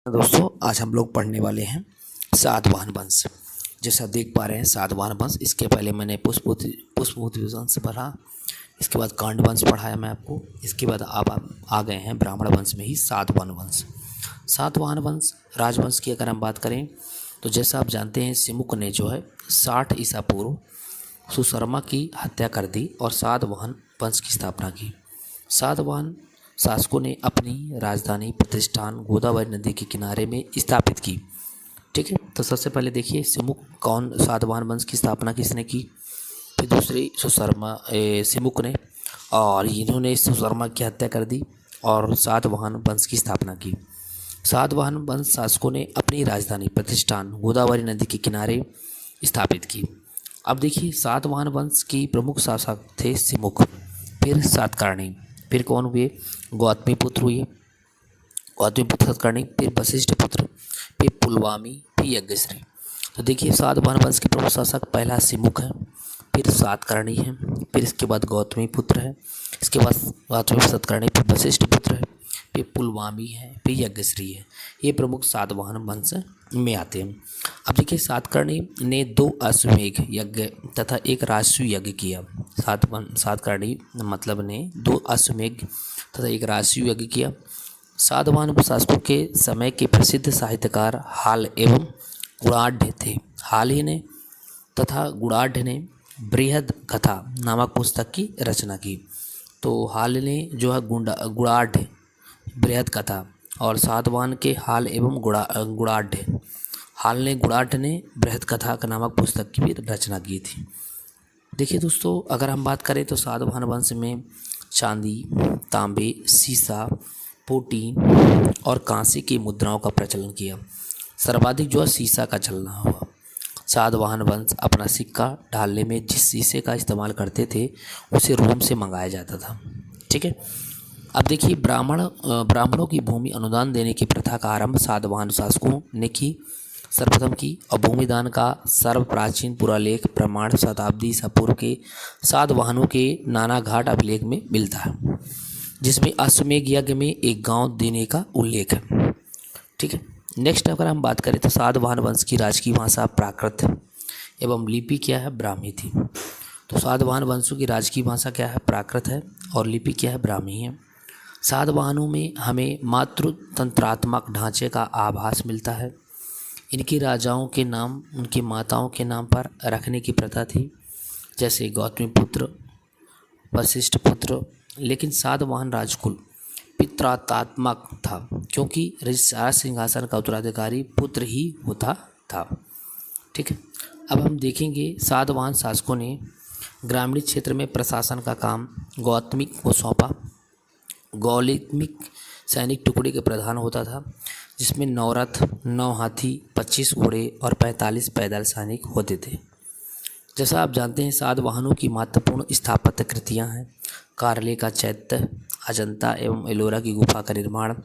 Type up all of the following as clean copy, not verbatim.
दोस्तों आज हम लोग पढ़ने वाले हैं सातवाहन वंश। जैसा आप देख पा रहे हैं सातवाहन वंश, इसके पहले मैंने पुष्पभूति वंश पढ़ा, इसके बाद कांड वंश पढ़ाया मैं आपको, इसके बाद आप आ गए हैं ब्राह्मण वंश में ही सातवाहन वंश। सातवाहन वंश राजवंश की अगर हम बात करें तो जैसा आप जानते हैं सिमुक ने जो है 60 ईसा पूर्व सुशर्मा की हत्या कर दी और सातवाहन वंश की स्थापना की। सातवाहन शासकों ने अपनी राजधानी प्रतिष्ठान गोदावरी नदी के किनारे में स्थापित की। ठीक है, तो सबसे पहले देखिए सातवाहन वंश की स्थापना किसने की। फिर दूसरी सिमुक ने, और इन्होंने सुशर्मा की हत्या कर दी और सातवाहन वंश की स्थापना की। सातवाहन वंश शासकों ने अपनी राजधानी प्रतिष्ठान गोदावरी नदी के किनारे स्थापित की। अब देखिए सातवाहन वंश की प्रमुख शासक थे सिमुक, फिर सातकर्णी, फिर कौन हुए, गौतमी पुत्र हुए, गौतमी पुत्र सातकर्णी, फिर वशिष्ठ पुत्र, फिर पुलवामी, फिर यज्ञश्री। तो देखिए सातवाहन वंश के प्रमुख शासक पहला सिमुक है, फिर सातकर्णी है, फिर इसके बाद गौतमी पुत्र है, इसके बाद गौतमी सातकर्णी, फिर वशिष्ठ पुत्र है, फिर पुलवामी है, फिर यज्ञश्री है। ये प्रमुख सातवाहन वंश में आते हैं। अब देखिए सातकर्णी ने 2 अश्वमेध यज्ञ तथा एक राजसूय यज्ञ किया। सातकर्णी मतलब ने 2 अश्वमेध तथा एक राजसूय यज्ञ किया। सातवाहन शासकों के समय के प्रसिद्ध साहित्यकार हाल एवं गुणाढ़ थे। हाल ही ने तथा गुणाढ़ ने बृहद कथा नामक पुस्तक की रचना की। तो हाल ने जो है गुणाढ़ बृहद कथा, और सातवाहन के हाल एवं गुणाढ़ गुणाढ़ ने बृहद कथा का नामक पुस्तक की भी रचना की थी। देखिए दोस्तों अगर हम बात करें तो सातवाहन वंश में चांदी, तांबे, सीसा, पोटीन और कांसे की मुद्राओं का प्रचलन किया। सर्वाधिक जो है सीसा का चलना हुआ। सातवाहन वंश अपना सिक्का ढालने में जिस शीशे का इस्तेमाल करते थे उसे रोम से मंगाया जाता था। ठीक है, अब देखिए ब्राह्मणों की भूमि अनुदान देने की प्रथा का आरंभ सातवाहन शासकों ने सर्वप्रथम की, और भूमिदान का सर्व प्राचीन पुरालेख प्रमाण शताब्दी ईसा पूर्व के सातवाहनों के नानाघाट अभिलेख में मिलता है, जिसमें अश्वमेध यज्ञ में एक गांव देने का उल्लेख है। ठीक है, नेक्स्ट अगर हम बात करें तो सातवाहन वंश की राजकीय भाषा प्राकृत एवं लिपि क्या है, ब्राह्मी थी। तो सातवाहन वंशों की राजकीय भाषा क्या है, प्राकृत है, और लिपि क्या है, ब्राह्मी है। सातवाहनों में हमें मातृतंत्रात्मक ढांचे का आभास मिलता है। इनके राजाओं के नाम उनकी माताओं के नाम पर रखने की प्रथा थी, जैसे गौतमी पुत्र, वशिष्ठ पुत्र। लेकिन सातवाहन राजकुल पितृत्वात्मक था, क्योंकि राज सिंहासन का उत्तराधिकारी पुत्र ही होता था। ठीक है, अब हम देखेंगे सातवाहन शासकों ने ग्रामीण क्षेत्र में प्रशासन का काम गौतमी को सौंपा। गौतमिक सैनिक टुकड़े के प्रधान होता था, जिसमें 9 रथ, 9 हाथी, 25 घोड़े और 45 पैदल सैनिक होते थे। जैसा आप जानते हैं सातवाहनों की महत्वपूर्ण स्थापत्य कृतियाँ हैं कारले का चैत्य, अजंता एवं एलोरा की गुफा का निर्माण,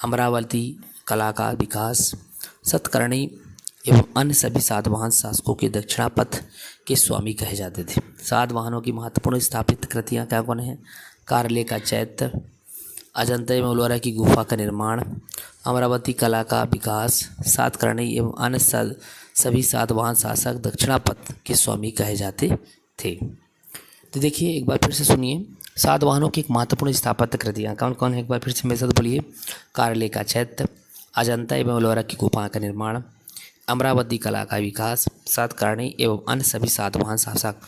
अमरावती कला का विकास। सतकर्णी एवं अन्य सभी सातवाहन शासकों के दक्षिणापथ के स्वामी कहे जाते थे। सातवाहनों की महत्वपूर्ण स्थापित कृतियाँ क्या कौन हैं, कारले का चैत्य, अजंता एवं एलोरा की गुफा का निर्माण, अमरावती कला का विकास। सातकर्णी एवं अन्य सभी सातवाहन शासक दक्षिणापथ के स्वामी कहे जाते थे। तो देखिए एक बार फिर से सुनिए सातवाहनों की एक महत्वपूर्ण स्थापत्य कृतियाँ कौन कौन है, एक बार फिर से मेरे साथ बोलिए। कारले का चैत्य, अजंता एवं एलोरा की गुफा का निर्माण, अमरावती कला का विकास। सातकर्णी एवं अन्य सभी सातवाहन शासक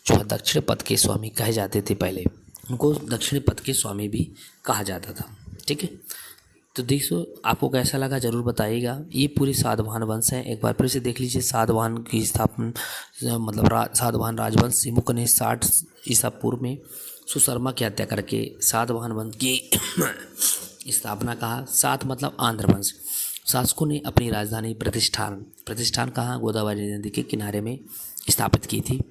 जो दक्षिण पथ के स्वामी कहे जाते थे, पहले उनको दक्षिण पथ के स्वामी भी कहा जाता था। ठीक है, तो देखो आपको कैसा लगा ज़रूर बताइएगा। ये पूरी सातवाहन वंश है, एक बार फिर से देख लीजिए। सातवाहन की स्थापना मतलब सातवाहन राजवंश सिमुक ने 60 ईसा पूर्व में सुशर्मा की हत्या करके सातवाहन वंश की स्थापना कहा। सात मतलब आंध्र वंश शासकों ने अपनी राजधानी प्रतिष्ठान कहाँ, गोदावरी नदी के किनारे में स्थापित की थी।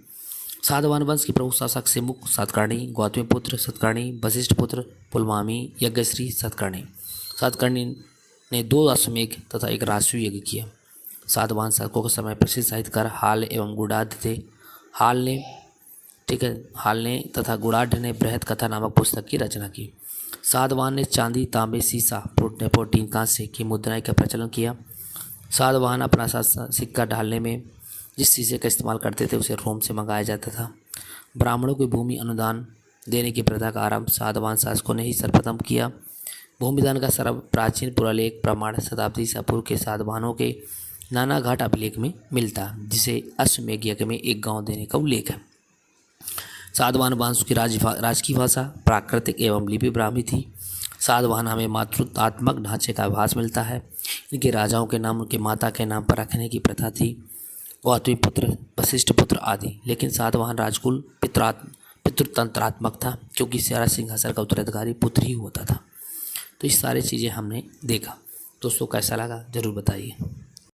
सातवाहन वंश के प्रमुख शासक सिमुक, सातकर्णी, गौतमी पुत्र सातकर्णी, वशिष्ठ पुत्र पुलमावी, यज्ञश्री, सातकर्णी। सातकर्णी ने 2 अश्वमेध तथा एक राजसूय यज्ञ किया। सातवाहन शासकों के समय प्रसिद्ध साहित्यकार हाल एवं गुणाढ़ थे। हाल ने तथा गुणाढ़ ने बृहद कथा नामक पुस्तक की रचना की। सातवाहन ने चांदी, तांबे, सीसा, प्रोटीन, कांसे की मुद्राएं का प्रचलन किया। सातवाहन अपना सिक्का ढालने में जिस शीशे का इस्तेमाल करते थे उसे रोम से मंगाया जाता था। ब्राह्मणों को भूमि अनुदान देने की प्रथा का आरंभ सातवाहन शासकों ने ही सर्वप्रथम किया। भूमिदान का सर्व प्राचीन पुरालेख प्रमाण शताब्दी ईसा पूर्व के सातवाहनों के नानाघाट अभिलेख में मिलता, जिसे अश्वमेध यज्ञ में एक गांव देने का उल्लेख है। सातवाहन वंश की राजकीय भाषा प्राकृतिक एवं लिपि ब्राह्मी थी। सातवाहन हमें मातृत्वात्मक ढांचे का आभास मिलता है। इनके राजाओं के नाम उनके माता के नाम पर रखने की प्रथा थी, गौतमी पुत्र, वशिष्ठ पुत्र आदि। लेकिन सातवाहन राजकुल पितृतंत्रात्मक था, क्योंकि सारा सिंहासन का उत्तराधिकारी पुत्र ही होता था। तो इस सारी चीज़ें हमने देखा। दोस्तों कैसा लगा ज़रूर बताइए।